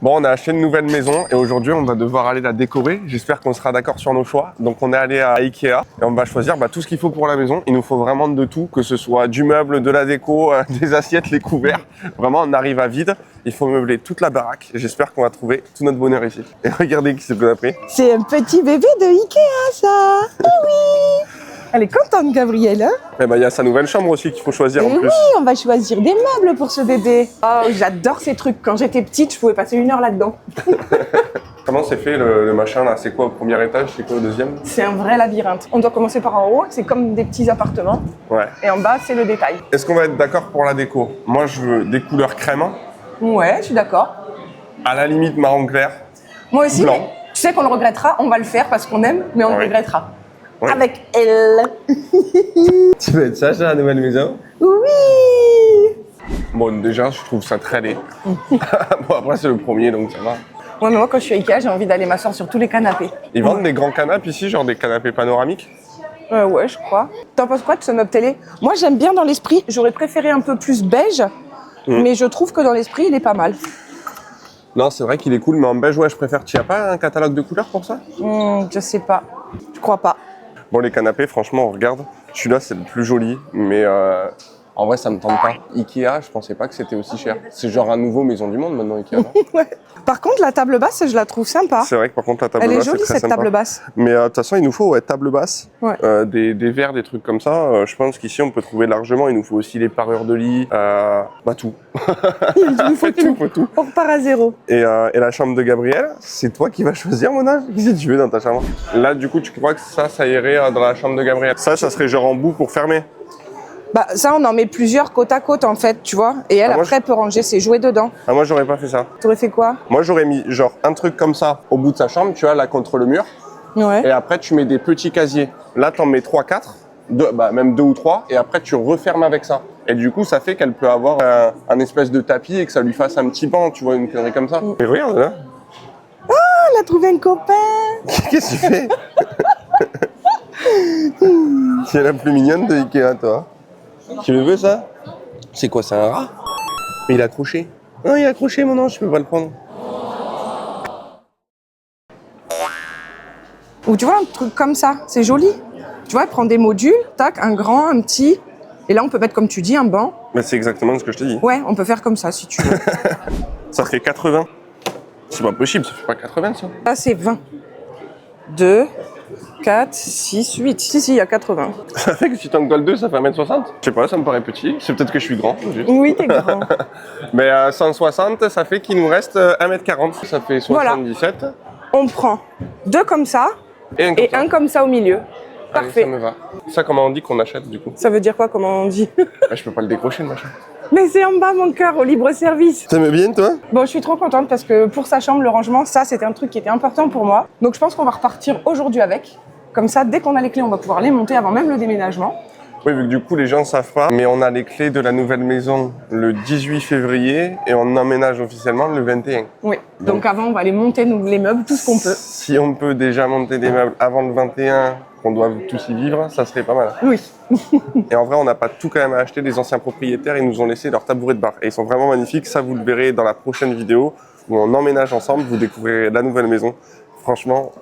Bon, on a acheté une nouvelle maison et aujourd'hui, on va devoir aller la décorer. J'espère qu'on sera d'accord sur nos choix. Donc, on est allé à Ikea et on va choisir tout ce qu'il faut pour la maison. Il nous faut vraiment de tout, que ce soit du meuble, de la déco, des assiettes, les couverts. Vraiment, on arrive à vide. Il faut meubler toute la baraque. J'espère qu'on va trouver tout notre bonheur ici. Et regardez qui c'est qu'on a pris. C'est un petit bébé de Ikea, ça. Oh oui. Elle est contente, Gabrielle, hein? Et il y a sa nouvelle chambre aussi qu'il faut choisir Et en plus. oui, on va choisir des meubles pour ce bébé. Oh, j'adore ces trucs. Quand j'étais petite, je pouvais passer 1 heure là-dedans. Comment c'est fait le machin là? C'est quoi au premier étage? C'est quoi au deuxième? C'est un vrai labyrinthe. On doit commencer par en haut, c'est comme des petits appartements. Ouais. Et en bas, c'est le détail. Est-ce qu'on va être d'accord pour la déco? Moi, je veux des couleurs crème. Ouais, je suis d'accord. À la limite, marron clair. Moi aussi, Blanc. mais tu sais qu'on le regrettera, on va le faire parce qu'on aime, mais on le Ouais. regrettera. Ouais. Avec elle. Tu veux être sage à la nouvelle maison? Oui. Bon, déjà, je trouve ça très laid. Bon, après, c'est le premier, donc ça va. Ouais, mais moi, quand je suis à Ikea, j'ai envie d'aller m'asseoir sur tous les canapés. Ils vendent des grands canapés ici, genre des canapés panoramiques? Ouais, je crois. T'en penses quoi de ce meuble télé? Moi, j'aime bien dans l'esprit. J'aurais préféré un peu plus beige, mais je trouve que dans l'esprit, il est pas mal. Non, c'est vrai qu'il est cool, mais en beige, ouais, je préfère. Tu n'as pas un catalogue de couleurs pour ça? Je sais pas. Je crois pas. Bon, les canapés, franchement, on regarde. Celui-là, c'est le plus joli, mais en vrai, ça me tente pas. Ikea, je pensais pas que c'était aussi cher. C'est genre un nouveau Maison du Monde maintenant, Ikea, non? Ouais. Par contre, la table basse, je la trouve sympa. C'est vrai que par contre, la table Elle est basse, jolie, c'est très cette sympa. table basse. Mais de toute façon, il nous faut table basse, Ouais. des verres, des trucs comme ça. Je pense qu'ici, on peut trouver largement. Il nous faut aussi les parures de lit, tout. Il nous faut Il nous faut tout. On repart à zéro. Et la chambre de Gabriel, c'est toi qui vas choisir, mon âge. Qu'est-ce que tu veux dans ta chambre? Là, du coup, tu crois que ça irait dans la chambre de Gabriel? Ça serait genre en bout pour fermer. Bah, ça, on en met plusieurs côte à côte, en fait, tu vois. Et elle, moi, après, peut ranger ses jouets dedans. Ah, moi, j'aurais pas fait ça. T'aurais fait quoi? Moi, j'aurais mis genre un truc comme ça au bout de sa chambre, tu vois, là, contre le mur. Ouais. Et après, tu mets des petits casiers. Là, t'en mets 3-4, même 2 ou 3, et après, tu refermes avec ça. Et du coup, ça fait qu'elle peut avoir un espèce de tapis et que ça lui fasse un petit banc, tu vois, une connerie comme ça. Et regarde, là. Elle a trouvé un copain. Qu'est-ce que tu fais? C'est la plus mignonne de Ikea, toi. Tu le veux, ça? C'est quoi, c'est un rat? Mais il est accroché. Non, il est accroché, mon ange, je peux pas le prendre. Ou tu vois, un truc comme ça, c'est joli. Tu vois, elle prend des modules, tac, un grand, un petit. Et là, on peut mettre, comme tu dis, un banc. Mais c'est exactement ce que je te dis. Ouais, on peut faire comme ça, si tu veux. Ça fait 80. C'est pas possible, ça fait pas 80, ça. Là, c'est 20. 2, 4, 6, 8. Si, il y a 80. Ça fait que si t'en colles 2, ça fait 1m60. Je sais pas, ça me paraît petit. C'est peut-être que je suis grand, juste. Oui, t'es grand. Mais 160, ça fait qu'il nous reste 1m40. Ça fait 77. Voilà. On prend 2 comme ça Et un comme ça au milieu. Allez, Parfait. ça me va. Ça, comment on dit qu'on achète, du coup? Ça veut dire quoi, comment on dit? Je peux pas le décrocher, le machin. Mais c'est en bas, mon cœur, au libre-service. T'aimes bien, toi? Bon, je suis trop contente parce que pour sa chambre, le rangement, ça, c'était un truc qui était important pour moi. Donc, je pense qu'on va repartir aujourd'hui avec. Comme ça, dès qu'on a les clés, on va pouvoir les monter avant même le déménagement. Oui, vu que du coup, les gens ne savent pas, mais on a les clés de la nouvelle maison le 18 février et on emménage officiellement le 21. Oui. Donc, avant, on va aller monter les meubles, tout ce qu'on peut. Si on peut déjà monter des meubles avant le 21, qu'on doit tous y vivre, ça serait pas mal. Oui. Et en vrai, on n'a pas tout quand même à acheter. Les anciens propriétaires, ils nous ont laissé leur tabouret de bar. Et ils sont vraiment magnifiques. Ça, vous le verrez dans la prochaine vidéo où on emménage ensemble. Vous découvrirez la nouvelle maison. Franchement,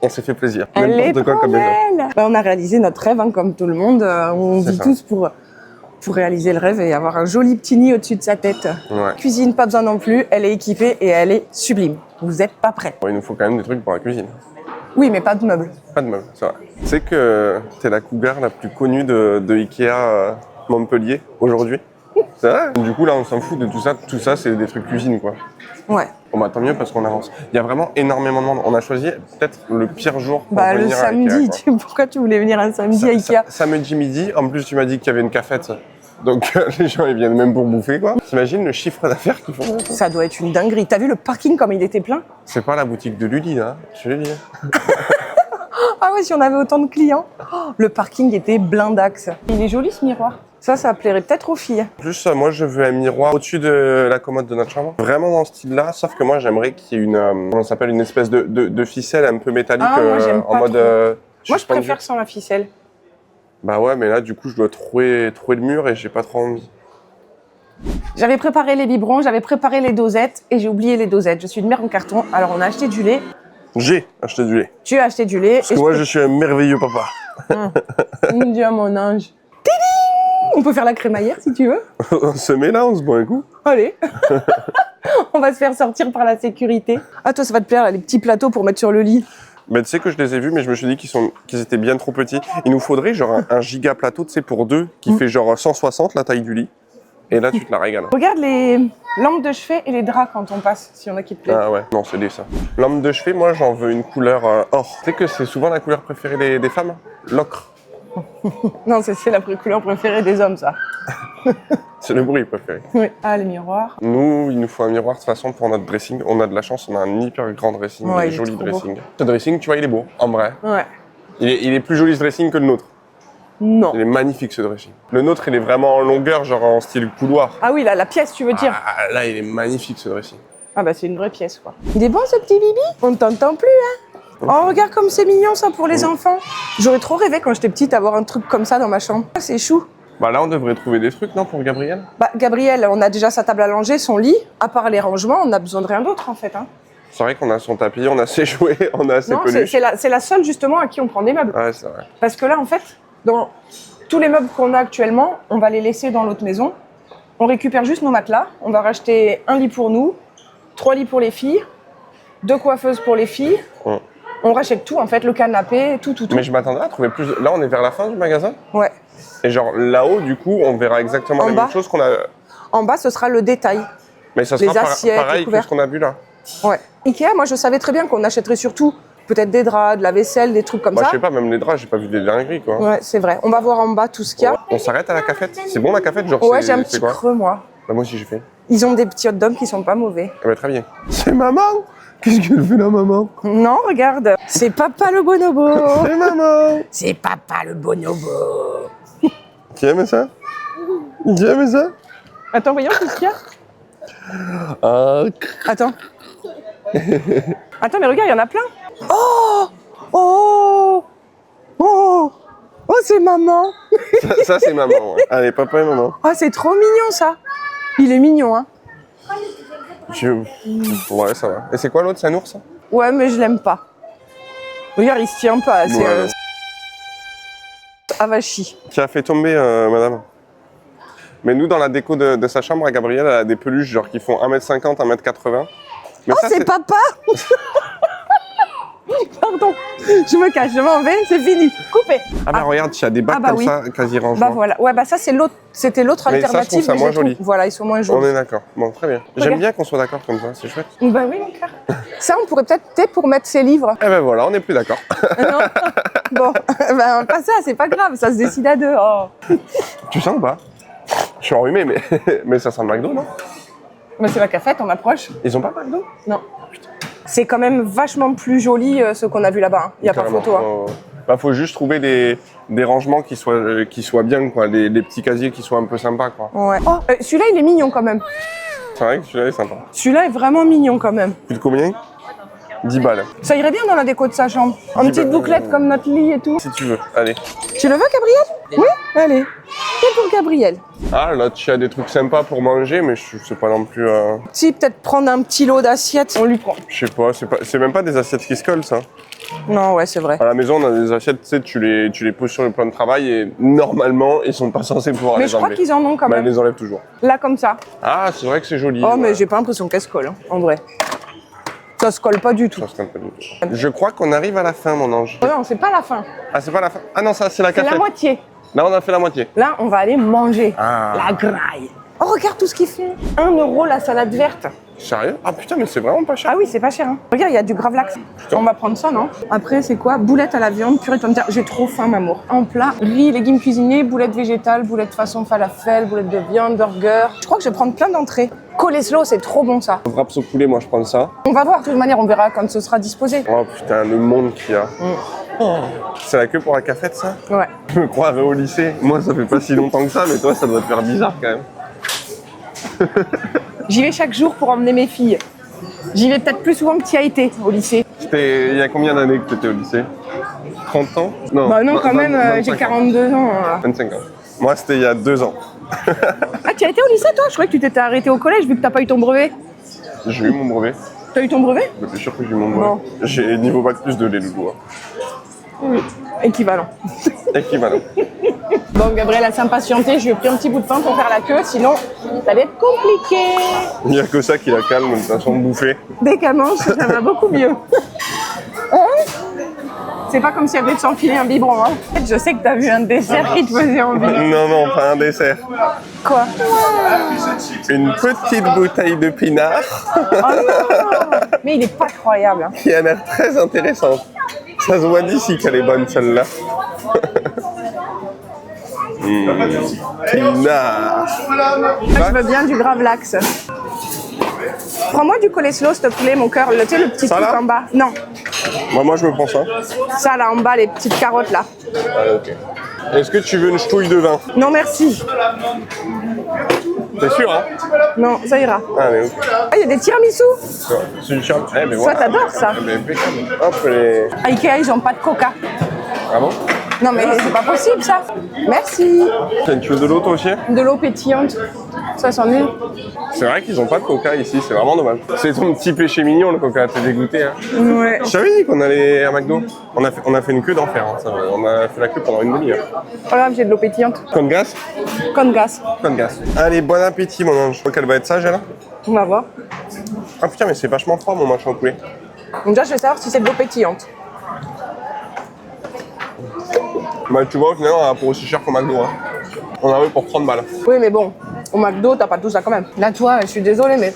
on s'est fait plaisir. Elle est N'importe quoi trop comme maison. belle. Bah, on a réalisé notre rêve, hein, comme tout le monde. On C'est vit ça. tous pour réaliser le rêve et avoir un joli petit nid au-dessus de sa tête. Ouais. Cuisine, pas besoin non plus. Elle est équipée et elle est sublime. Vous n'êtes pas prêts. Bon, il nous faut quand même des trucs pour la cuisine. Oui, mais pas de meubles. Pas de meubles, c'est vrai. Tu sais que t'es la cougar la plus connue de Ikea Montpellier aujourd'hui? C'est vrai. Du coup, là, on s'en fout de tout ça. Tout ça, c'est des trucs cuisine, quoi. Ouais. Bon, bah, tant mieux parce qu'on avance. Il y a vraiment énormément de monde. On a choisi peut-être le pire jour pour Bah, le venir à samedi. Ikea, quoi. Pourquoi tu voulais venir un samedi à Ikea? Samedi midi. En plus, tu m'as dit qu'il y avait une cafette. Donc, les gens, ils viennent même pour bouffer, quoi. T'imagines le chiffre d'affaires qu'ils font? Ça doit être une dinguerie. T'as vu le parking comme il était plein? C'est pas la boutique de Lully, là. Je te le dis. Ah ouais, si on avait autant de clients. Oh, le parking était blindax. Il est joli ce miroir. Ça plairait peut-être aux filles. En plus, moi, je veux un miroir au-dessus de la commode de notre chambre. Vraiment dans ce style-là, sauf que moi, j'aimerais qu'il y ait une, comment ça s'appelle, une espèce de ficelle un peu métallique moi, j'aime en pas mode trop. Moi, je suspendu. préfère sans la ficelle. Bah ouais, mais là, du coup, je dois trouver le mur et j'ai pas trop envie. J'avais préparé les biberons, j'avais préparé les dosettes et j'ai oublié les dosettes. Je suis une mère en carton, alors on a acheté du lait. J'ai acheté du lait. Tu as acheté du lait. Parce que moi, je suis un merveilleux papa. Mon Dieu, mon ange. Tiding, on peut faire la crémaillère si tu veux. On se met là, on se boit un coup. Allez. On va se faire sortir par la sécurité. Ah, toi, ça va te plaire, là, les petits plateaux pour mettre sur le lit. Ben, tu sais que je les ai vus, mais je me suis dit qu'ils étaient bien trop petits. Il nous faudrait genre un giga plateau, tu sais, pour deux, qui fait genre 160 la taille du lit. Et là, tu te la régales. Regarde les lampes de chevet et les draps quand on passe, si on a qui te plaît. Ah ouais, non, c'est des ça. Lampe de chevet, moi, j'en veux une couleur or. Tu sais que c'est souvent la couleur préférée des femmes? L'ocre. Non, c'est la couleur préférée des hommes, ça. C'est le bruit préféré. Oui. Ah, les miroirs. Nous, il nous faut un miroir de toute façon pour notre dressing. On a de la chance, on a un hyper grand dressing, Ouais, un il est joli trop dressing. Ce dressing, tu vois, il est beau, en vrai. Ouais. Il est plus joli ce dressing que le nôtre. Non. Il est magnifique ce dressing. Le nôtre, il est vraiment en longueur, genre en style couloir. Ah oui, là, la pièce, tu veux dire. Ah, là, il est magnifique ce dressing. Ah bah c'est une vraie pièce, quoi. Il est bon, ce petit bibi? On ne t'entend plus, hein? Oh, regarde comme c'est mignon, ça, pour les enfants. J'aurais trop rêvé, quand j'étais petite, d'avoir un truc comme ça dans ma chambre. Ah, c'est chou. Bah là, on devrait trouver des trucs, non, pour Gabriel? Bah, Gabriel, on a déjà sa table à langer, son lit. À part les rangements, on n'a besoin de rien d'autre, en fait, hein. C'est vrai qu'on a son tapis, on a ses jouets, on a ses Non, peluches. c'est la seule, justement, à qui on prend des meubles. Ouais, c'est vrai. Parce que là, en fait, dans tous les meubles qu'on a actuellement, on va les laisser dans l'autre maison. On récupère juste nos matelas. On va racheter un lit pour nous, 3 lits pour les filles, 2 coiffeuses pour les filles. Ouais. On rachète tout, en fait, le canapé, tout. Mais je m'attendais à trouver plus. Là, on est vers la fin du magasin. Ouais. Et genre là-haut, du coup, on verra exactement En les bas. mêmes choses qu'on a. En bas, ce sera le détail. Mais ça Les sera assiettes, les pareil que couverts. ce qu'on a vu là. Ouais. Ikea, moi, je savais très bien qu'on achèterait surtout peut-être des draps, de la vaisselle, des trucs comme Moi, ça. je sais pas, même les draps, j'ai pas vu des dingueries, quoi. Ouais, c'est vrai. On va voir en bas tout ce qu'il y a. On s'arrête à la cafette. C'est bon la cafette, genre Ouais, c'est- j'ai un c'est petit quoi creux, moi. Bah, moi aussi j'ai fait. Ils ont des petits hot dogs qui sont pas mauvais. Eh ben, très bien. C'est maman. Qu'est-ce qu'elle fait la maman? Non, regarde. C'est papa le bonobo. C'est maman. C'est papa le bonobo. Qui aime ça? Qui aime ça? Attends, voyons tout ce qu'il y a. Ah, Attends. Attends, mais regarde, il y en a plein. Oh! Oh! Oh! Oh, c'est maman. ça c'est maman. Ouais. Allez, papa et maman. Oh, c'est trop mignon, ça. Il est mignon, hein. Ouais, ça va. Et c'est quoi l'autre? C'est un ours, ça? Ouais, mais je l'aime pas. Regarde, il se tient pas. C'est Ouais. avachi. Qui a fait tomber, madame? Mais nous, dans la déco de sa chambre, à Gabriel, elle a des peluches genre qui font 1m50, 1m80. Mais Oh, c'est papa. Pardon, je me cache, je m'en vais, c'est fini. Coupé. Ah bah regarde, il y a des bacs Ah bah comme oui. ça, quasi rangement. Bah voilà. Ouais, bah ça, c'est l'autre. C'était l'autre Mais ça, je alternative. trouve ça moins je trouve- joli. Voilà, ils sont moins On jolis. est d'accord. Bon, très bien. J'aime bien qu'on soit d'accord comme ça, c'est chouette. Bah oui, mon cœur. Ça, on pourrait peut-être peut-être pour mettre ses livres. Eh ben voilà, on n'est plus d'accord. Non. Bon, bah pas ça, c'est pas grave, ça se décide à deux. Oh. Tu sens ou pas? Je suis enrhumé, mais, mais ça sent le McDo, non? Mais c'est la cafette, on approche. Ils ont pas McDo? Non. C'est quand même vachement plus joli ce qu'on a vu là-bas. Hein. Il n'y a pas Carrément. photo. Hein. Bah, faut juste trouver des rangements qui soient bien, quoi. Les petits casiers qui soient un peu sympas, quoi. Ouais. Oh, celui-là, il est mignon quand même. C'est vrai que celui-là est sympa. Celui-là est vraiment mignon quand même. Coûte combien? 10 balles. Ça irait bien dans la déco de sa chambre. En Dis petite bah, bouclette comme notre lit et tout. Si tu veux, allez. Tu le veux, Gabriel? Oui, allez. C'est pour Gabriel. Ah, là, tu as des trucs sympas pour manger, mais je sais pas non plus... Si, peut-être prendre un petit lot d'assiettes, on lui prend. Je sais pas, c'est même pas des assiettes qui se collent, ça. Non, ouais, c'est vrai. À la maison, on a des assiettes, tu sais, tu les poses sur le plan de travail et normalement, ils sont pas censés pouvoir Mais les je crois enlever. qu'ils en ont quand Bah, ils même. les enlèvent toujours. Là, comme ça. Ah, c'est vrai que c'est joli. Oh, ouais. mais j'ai pas l'impression qu'elle se colle, hein, en vrai. Ça se colle pas du tout. Ça se calme pas du tout. Je crois qu'on arrive à la fin, mon ange. Oh non, c'est pas la fin. Ah, c'est pas la fin. Ah non, ça, c'est la C'est cafette. la moitié. Là, on a fait la moitié. Là, on va aller manger. Ah. La graille. Oh, regarde tout ce qu'ils font. 1 € la salade verte. Sérieux? Ah putain, mais c'est vraiment pas cher. Ah oui, c'est pas cher. Hein. Regarde, il y a du gravlax. On va prendre ça, non? Après, c'est quoi? Boulettes à la viande, purée de pommes de terre. J'ai trop faim, m'amour. En plat, riz, légumes cuisinés, boulettes végétales, boulettes façon falafel, boulettes de viande, burger. Je crois que je vais prendre plein d'entrées. Coleslaw, c'est trop bon, ça. Wraps au poulet, moi, je prends ça. On va voir, de toute manière, on verra quand ce sera disposé. Oh putain, le monde qu'il y a. C'est la queue pour la cafette, ça? Ouais. Je me croirais au lycée. Moi, ça fait pas si longtemps que ça, mais toi, ça doit te faire bizarre quand même. J'y vais chaque jour pour emmener mes filles. J'y vais peut-être plus souvent que tu y as été au lycée. Il y a combien d'années que tu étais au lycée? 30 ans? Non, Bah non, quand même, 25 j'ai ans. 42 ans. Là. 25 ans. Moi, c'était il y a 2 ans. Ah, tu as été au lycée, toi? Je croyais que tu t'étais arrêté au collège vu que t'as pas eu ton brevet. J'ai eu mon brevet. T'as eu ton brevet? Bien sûr que j'ai eu mon brevet. Bon. J'ai niveau bac plus de les loulous. Oui. Équivalent. Équivalent. Bon, Gabriel a s'impatienté, je lui ai pris un petit bout de pain pour faire la queue, sinon ça allait être compliqué. Il n'y a que ça qui la calme, de toute façon, de bouffer. Dès qu'elle mange, ça va beaucoup mieux. Hein? C'est pas comme si elle venait de s'enfiler un biberon. Hein. Je sais que t'as vu un dessert qui te faisait envie. Non, non, pas un dessert. Quoi? Une petite bouteille de pinard Oh non! Mais il est pas croyable. Hein. qui a l'air très intéressante. Ça se voit d'ici qu'elle est bonne, celle-là. Pinard. Moi, je veux bien du gravlax. Prends-moi du coleslaw, s'il te plaît, mon cœur. Tu sais, le petit Ça, truc là en bas. Non, Moi, je me prends ça. ça là en bas, les petites carottes là. Allez, ok. Est-ce que tu veux une ch'touille de vin? Non, merci. T'es sûr, hein? Non, ça ira. Allez, ok. Ah, il y a des tiramisu. C'est une charme. Eh, mais Toi, voilà. t'adores ça. Eh, mais impeccable. Hop, les... À Ikea, ils ont pas de coca. Ah bon? Non, mais c'est pas possible ça. Merci. Tiens, tu veux de l'eau, toi aussi? De l'eau pétillante. Ça s'en est. C'est vrai qu'ils ont pas de coca ici, c'est vraiment dommage. C'est ton petit péché mignon, le coca. T'es dégoûté, hein? Ouais. Je savais qu'on allait à McDo. On a fait une queue d'enfer. Hein, ça. On a fait la queue pendant une demi-heure. Pas grave, j'ai de l'eau pétillante. Con gaz? Con gaz. Con gaz. Allez, bon appétit, mon ange. Je crois qu'elle va être sage, elle. On va voir. Ah putain, mais c'est vachement froid, mon machin au poulet. Donc déjà, je vais savoir si c'est de l'eau pétillante. Bah, tu vois, au final, on a pour aussi cher qu'au McDo. Hein. On a eu pour 30 balles. Oui, mais bon, au McDo, t'as pas tout ça quand même. Là, toi, je suis désolée, mais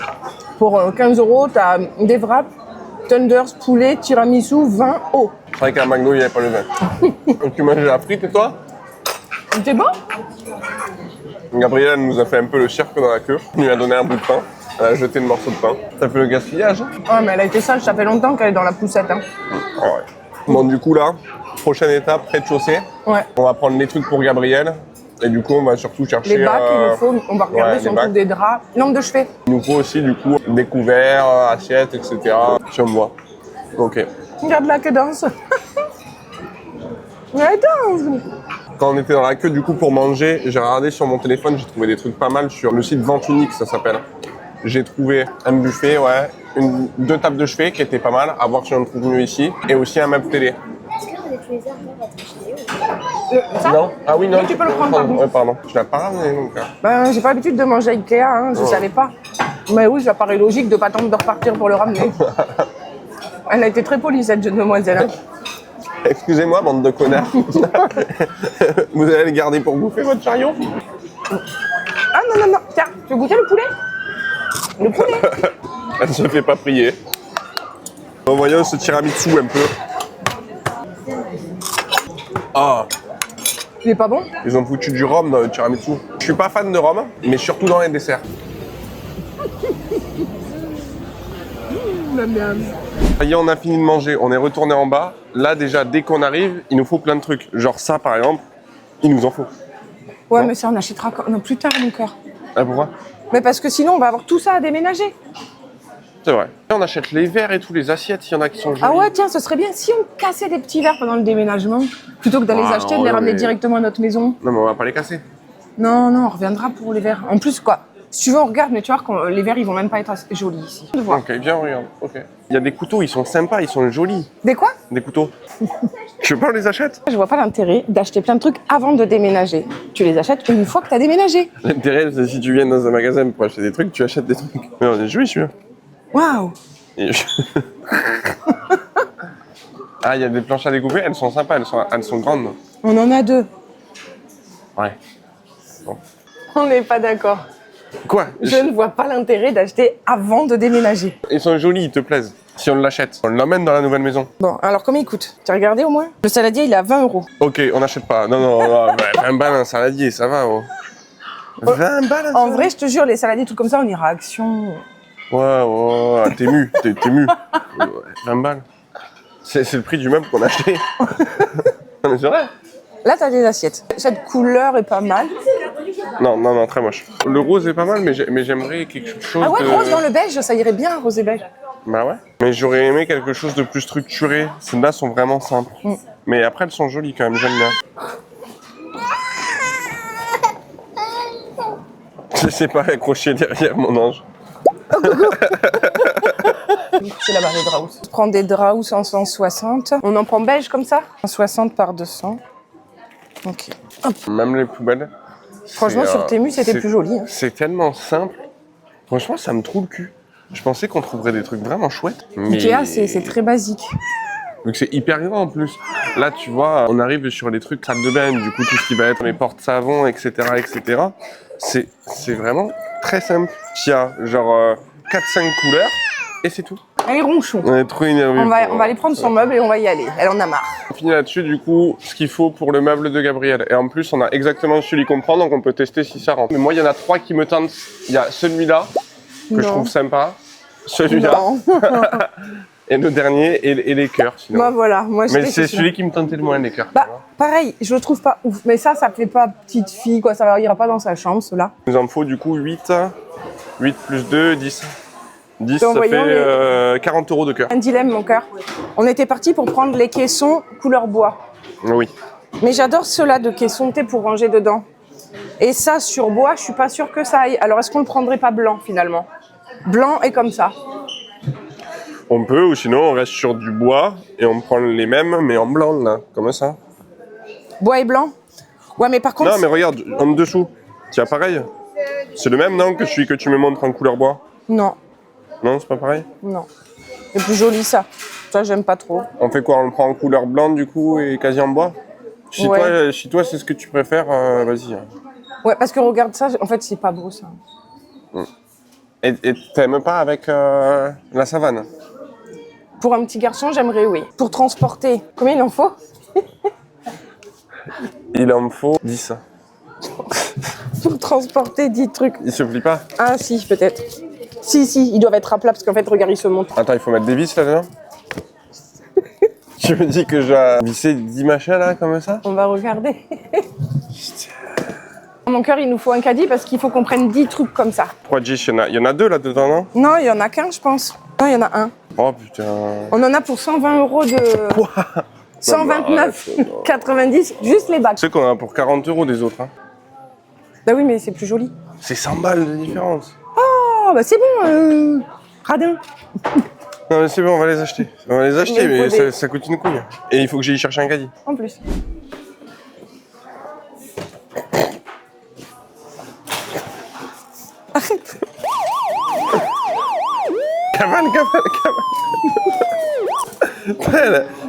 pour 15 €, t'as des wraps, tenders, poulet, tiramisu, vin, eau. C'est vrai qu'à McDo, il n'y avait pas le vin. Donc, tu manges la frite et toi? T'es bon? Gabrielle elle nous a fait un peu le cirque dans la queue. Elle lui a donné un bout de pain. Elle a jeté le morceau de pain. Ça fait le gaspillage. Hein. Ouais, mais elle a été sage, ça fait longtemps qu'elle est dans la poussette. Hein. Ah ouais. Bon, du coup, là, prochaine étape, rez-de-chaussée. Ouais. On va prendre les trucs pour Gabrielle. Et du coup, on va surtout chercher... Les bacs, il nous faut, on va regarder ouais, si les on bacs. trouve des draps. Nombre de chevet. Il nous faut aussi, du coup, des couverts, assiettes, etc. Si on voit. Ok. Regarde là que danse. Mais elle danse. Quand on était dans la queue, du coup, pour manger, j'ai regardé sur mon téléphone, j'ai trouvé des trucs pas mal sur le site Vente Unique, ça s'appelle. J'ai trouvé un buffet, ouais, deux tables de chevet qui étaient pas mal, à voir si on trouve mieux ici, et aussi un meuble télé. Est-ce que le téléviseur va être acheté Ça? Non? Ah oui, non. Oui, tu peux le prendre, pardon. Ouais, pardon. Je l'ai pas ramené, donc. Ben, j'ai pas l'habitude de manger à Ikea, hein, je savais pas. Mais oui, ça paraît logique de pas attendre de repartir pour le ramener. Elle a été très polie, cette jeune demoiselle. Hein. Excusez-moi, bande de connards. Vous allez le garder pour bouffer, votre chariot? Ah non, non, non, tiens, tu veux goûter le poulet? Le poulet? Elle se fait pas prier. Bon, voyons ce tiramisu un peu. Ah, Il est pas bon? ils ont foutu du rhum dans le tiramisu. Je suis pas fan de rhum, mais surtout dans les desserts. Ça y est, on a fini de manger, on est retourné en bas. Là, déjà, dès qu'on arrive, il nous faut plein de trucs. Genre ça, par exemple, il nous en faut. Ouais, Non. mais ça, on achètera non, plus tard, mon cœur. Ah, pourquoi? Mais parce que sinon, on va avoir tout ça à déménager. C'est vrai. On achète les verres et tout, les assiettes, il y en a qui sont jolis. Ah ouais, tiens, ce serait bien si on cassait des petits verres pendant le déménagement, plutôt que d'aller les Ah, acheter, non, de les non, ramener mais- directement à notre maison. Non, mais on va pas les casser. Non, non, on reviendra pour les verres. En plus, quoi, si tu veux, on regarde, mais tu vois, les verres, ils vont même pas être assez jolis ici. On voit. Ok, viens, regarde. Ok. Il y a des couteaux, ils sont sympas, ils sont jolis. Des quoi? Des couteaux. Je sais pas, on les achète. Je vois pas l'intérêt d'acheter plein de trucs avant de déménager. Tu les achètes une fois que t'as déménagé. L'intérêt, c'est si tu viens dans un magasin pour acheter des trucs, tu achètes des trucs. Mais on est joué, celui-là. Waouh! Et je- Ah, il y a des planches à découper, elles sont sympas, elles sont grandes. On en a deux. Ouais. On n'est pas d'accord. Quoi? Je ne vois pas l'intérêt d'acheter avant de déménager. Ils sont jolis, ils te plaisent. Si on l'achète, on l'emmène dans la nouvelle maison. Bon, alors combien il coûte? Tu as regardé au moins? Le saladier, il est à 20 €. Ok, on n'achète pas. Non, non, non, 20 balles un saladier, ça va. Oh. 20 balles un En saladier. vrai, je te jure, les saladiers, trucs comme ça, on ira à Action. Ouais, ouais, t'es mu, t'es mu. Ouais, 20 balles. C'est le prix du meuble qu'on a acheté. Non, mais c'est vrai. Là, t'as des assiettes. Cette couleur est pas mal. Non, non, non, très moche. Le rose est pas mal, mais j'aimerais quelque chose Ah ouais, de... rose dans le beige, ça irait bien, rose et beige. Bah ouais. Mais j'aurais aimé quelque chose de plus structuré. Celles-là sont vraiment simples. Mais après, elles sont jolies quand même, j'aime bien. Je sais pas accrocher derrière mon ange. C'est là-bas les draus. Je prends des draus en 160. On en prend beige comme ça 160 par 200. Ok. Même les poubelles. Franchement, c'est, sur Temu, c'était plus joli. Hein. C'est tellement simple. Franchement, ça me trouve le cul. Je pensais qu'on trouverait des trucs vraiment chouettes. Mais... Ikea, c'est très basique. Donc c'est hyper grand en plus. Là, tu vois, on arrive sur les trucs salle de bain, du coup, tout ce qui va être les portes savon, etc., etc. C'est vraiment très simple. Il y a genre 4-5 couleurs et c'est tout. Allez, ronchon. On est trop énervés. On va aller prendre son meuble et on va y aller. Elle en a marre. On finit là-dessus, du coup, ce qu'il faut pour le meuble de Gabriel. Et en plus, on a exactement celui qu'on prend, donc on peut tester si ça rentre. Mais moi, il y en a 3 qui me tentent. Il y a celui-là, que je trouve sympa. Celui-là. Et le dernier, et les cœurs, sinon. Bah voilà, moi Mais c'est celui qui me tentait le moins, les cœurs. Bah, pareil, je le trouve pas ouf. Mais ça fait pas petite fille, quoi. Ça ira pas dans sa chambre, ceux-là. Il nous en faut du coup 8. 8 plus 2, 10. 10, Donc, ça fait voyons 40 € de cœur. Un dilemme, mon cœur. On était parti pour prendre les caissons couleur bois. Oui. Mais j'adore ceux-là de caissons, tu sais, pour ranger dedans. Et ça, sur bois, je suis pas sûre que ça aille. Alors, est-ce qu'on le prendrait pas blanc, finalement? Blanc et comme ça. On peut, ou sinon on reste sur du bois et on prend les mêmes, mais en blanc, là, comme ça. Bois et blanc? Ouais, mais par contre... Non, mais regarde, en dessous, tiens, pareil. C'est le même, non, que celui que tu me montres en couleur bois? Non, Non, c'est pas pareil? non. C'est plus joli, ça. Ça, j'aime pas trop. On fait quoi? On le prend en couleur blanche, du coup, et quasi en bois? Si Ouais. toi, c'est ce que tu préfères, vas-y. Ouais, parce que regarde ça, en fait, c'est pas beau, ça. Et t'aimes pas avec la savane? Pour un petit garçon, j'aimerais, oui. Pour transporter, combien il en faut? Il en faut 10. Pour transporter 10 trucs. Il se plie pas? Ah, si, peut-être. Si, ils doivent être à plat, parce qu'en fait, regarde, ils se montent. Attends, il faut mettre des vis là-dedans? Tu me dis que je dois visser 10 machins là, comme ça? On va regarder. Mon cœur, il nous faut un caddie parce qu'il faut qu'on prenne 10 trucs comme ça. 3 G, il y en a 2 là-dedans, non? Non, il y en a qu'un, je pense. Non, il y en a un. Oh putain. On en a pour 120 € de... Quoi? 129,90, juste les bacs. Tu sais qu'on en a pour 40 € des autres. Hein. Bah oui, mais c'est plus joli. C'est 100 balles de différence. Oh, bah c'est bon, radin. Non mais c'est bon, on va les acheter. On va les acheter, Mais mais faut des- ça coûte une couille. Et il faut que j'aille chercher un caddie. En plus. Arrête. Cavale.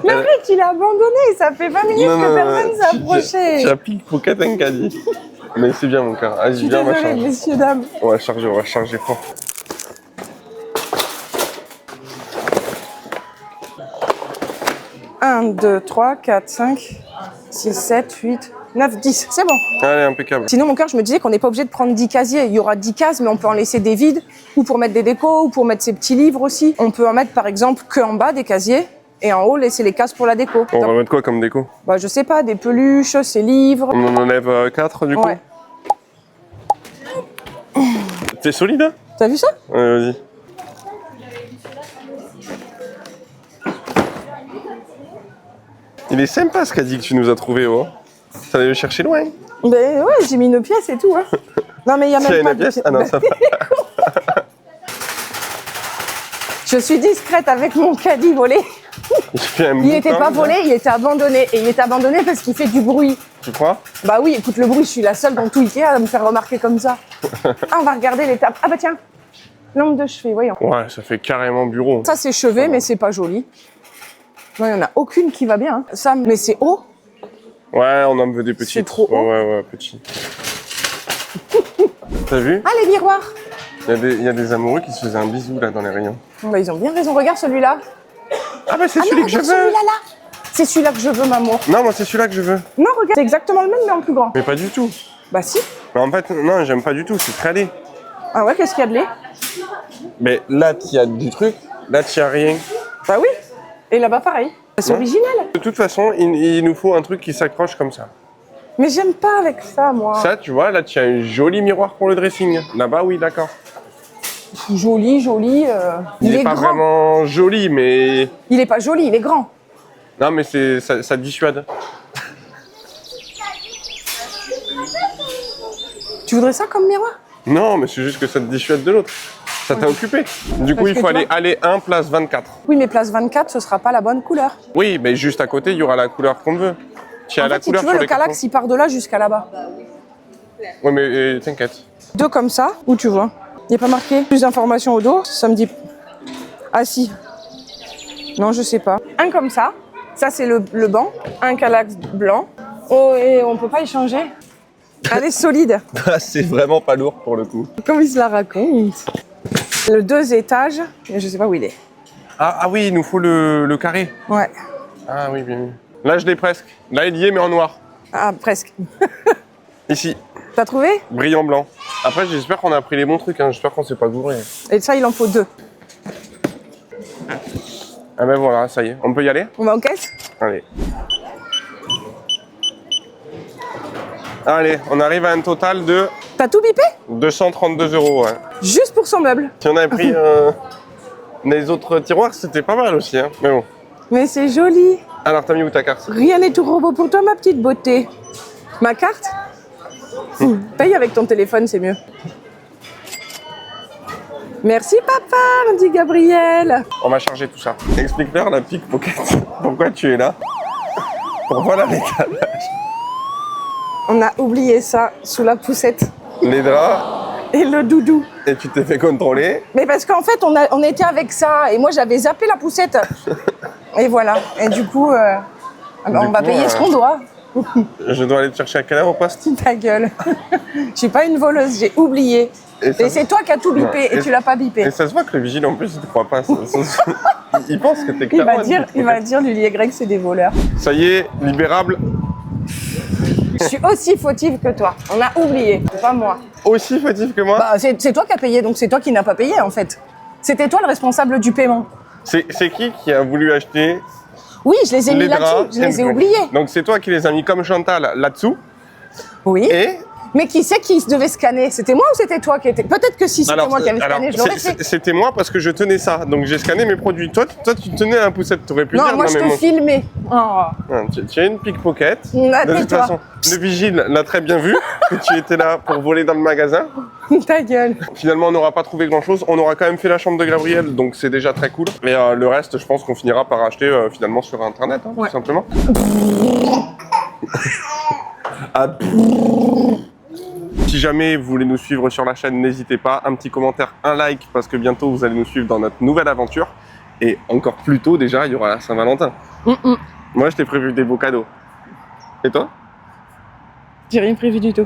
Mais arrête, il a abandonné, ça fait 20 minutes que personne s'est approché. Tu as pickpocket un caddie. Mais c'est bien mon cœur. Je Vas-y, suis viens, on va désolée, charger. messieurs, dames. On va charger fort. Un, 2, 3, 4, 5, 6, 7, 8, 9, 10. C'est bon. Allez, impeccable. Sinon, mon cœur, je me disais qu'on n'est pas obligé de prendre 10 casiers. Il y aura 10 cases, mais on peut en laisser des vides, ou pour mettre des décos, ou pour mettre ses petits livres aussi. On peut en mettre, par exemple, que en bas des casiers, et en haut, laisser les cases pour la déco. On va mettre quoi comme déco? Bah, je sais pas, des peluches, ses livres. On en enlève 4 du coup? Ouais. T'es solide, hein? T'as vu ça? Ouais, vas-y. Il est sympa ce caddie que tu nous as trouvé, oh. Ça allait le chercher loin. Ben ouais, j'ai mis une pièce et tout. Hein. Non, mais il y a S'il y a même pas une pièce? Ah non, ça va. Je suis discrète avec mon caddie volé. J'ai fait un Il n'était bouton, pas là. volé, il était abandonné. Et il était abandonné parce qu'il fait du bruit. Tu crois? Bah oui, écoute le bruit, je suis la seule dans tout Ikea à me faire remarquer comme ça. Ah, on va regarder l'étape. Ah bah tiens, lampe de chevet, voyons. Ouais, ça fait carrément bureau. Ça c'est chevet, mais c'est pas joli. Non, il n'y en a aucune qui va bien. Hein. Ça, mais c'est haut. Ouais, on en veut des petits. C'est trop haut. Ouais, petits. T'as vu? Ah, les miroirs. Il y a des amoureux qui se faisaient un bisou là dans les rayons. Bah, ils ont bien raison. Regarde celui-là. Ah bah c'est Ah celui non, que je regarde veux. celui-là, là. C'est celui-là que je veux, maman. Non, moi c'est celui-là que je veux. Non, regarde. C'est exactement le même, mais en plus grand. Mais pas du tout. Bah si. Mais en fait, non, j'aime pas du tout, c'est très laid. Ah ouais, qu'est-ce qu'il y a de lait? Mais là, il y a du truc, là, il y a rien. Bah oui. Et là-bas, pareil. C'est Ouais. original. De toute façon, il nous faut un truc qui s'accroche comme ça. Mais j'aime pas avec ça, moi. Ça, tu vois, là, tu as un joli miroir pour le dressing. Là-bas, oui, d'accord. Joli. Il est pas grand. vraiment joli, mais... Il est pas joli, il est grand. Non, mais ça dissuade. Tu voudrais ça comme miroir? Non, mais c'est juste que ça te dissuade de l'autre. Ça t'a occupé. Du coup, Parce il que faut tu aller vois- aller 1 place 24. Oui, mais place 24, ce sera pas la bonne couleur. Oui, mais juste à côté, il y aura la couleur qu'on veut. Tu as En la fait, si couleur tu veux, sur le les cartons. Calax, il part de là jusqu'à là-bas. Oui, mais t'inquiète. 2 comme ça, où tu vois. Il n'est pas marqué plus d'informations au dos, ça me dit... Ah si. Non, je sais pas. Un comme ça c'est le banc. Un Calax blanc. Oh, et on peut pas y changer. Elle est solide. C'est vraiment pas lourd pour le coup. Comme il se la raconte. Le 2 étages, mais je sais pas où il est. Ah oui, il nous faut le carré. Ouais. Ah oui, bien vu. Là, je l'ai presque. Là, il y est, mais en noir. Ah, presque. Ici, T'as trouvé? brillant blanc. Après, j'espère qu'on a pris les bons trucs. Hein. J'espère qu'on s'est pas gouré. Et ça, il en faut 2. Ah ben voilà, ça y est. On peut y aller? On va en caisse? Allez. Allez, on arrive à un total de T'as tout bipé? 232 €. Ouais. Juste pour son meuble. Si on avait pris les autres tiroirs, c'était pas mal aussi. Hein. Mais bon. Mais c'est joli. Alors, t'as mis où ta carte? Rien n'est tout robot pour toi, ma petite beauté. Ma carte? Paye avec ton téléphone, c'est mieux. Merci papa, me dit Gabriel. On va charger tout ça. Explique-leur la pickpocket. Pourquoi tu es là? Pourquoi la décalage? On a oublié ça sous la poussette. Les draps, Et le doudou. et tu t'es fait contrôler. Mais parce qu'en fait, on était avec ça et moi j'avais zappé la poussette. Et voilà. Et du coup, on va coup, payer ce qu'on doit. Je dois aller te chercher à quelle heure au poste? Ta gueule. Je suis pas une voleuse, j'ai oublié. Et ça- Et c'est toi qui as tout bipé Ouais. et tu l'as pas bipé. Et ça se voit que le vigile en plus il te croit pas. Il pense que t'es Il clairement va une dire, pickpocket. Lily et Greg, c'est des voleurs. Ça y est, libérable. Je suis aussi fautive que toi. On a oublié, c'est pas moi. Aussi fautif que moi. Bah, c'est toi qui as payé, donc c'est toi qui n'as pas payé en fait. C'était toi le responsable du paiement. C'est qui a voulu acheter Oui, je les ai mis les draps? là-dessus, je les ai oubliés. Donc c'est toi qui les as mis comme Chantal là-dessous. Oui. Et Mais qui c'est qui devait scanner? C'était moi ou c'était toi qui était? Peut-être que si c'était moi qui avais scanné, je l'aurais fait. c'était moi parce que je tenais ça. Donc j'ai scanné mes produits. Toi tu tenais un poussette. T'aurais pu Non, dire moi je mais te moi- filmais. Oh. Non, tu es une pickpocket. Ah, De toute tais-toi. façon, le vigile l'a très bien vu que tu étais là pour voler dans le magasin. Ta gueule. Finalement, on n'aura pas trouvé grand-chose. On aura quand même fait la chambre de Gabriel, donc c'est déjà très cool. Et le reste, je pense qu'on finira par acheter finalement sur Internet, hein, Ouais. tout simplement. Ah. Si jamais vous voulez nous suivre sur la chaîne, n'hésitez pas. Un petit commentaire, un like, parce que bientôt vous allez nous suivre dans notre nouvelle aventure. Et encore plus tôt, déjà, il y aura la Saint-Valentin. Moi, je t'ai prévu des beaux cadeaux. Et toi? J'ai rien prévu du tout.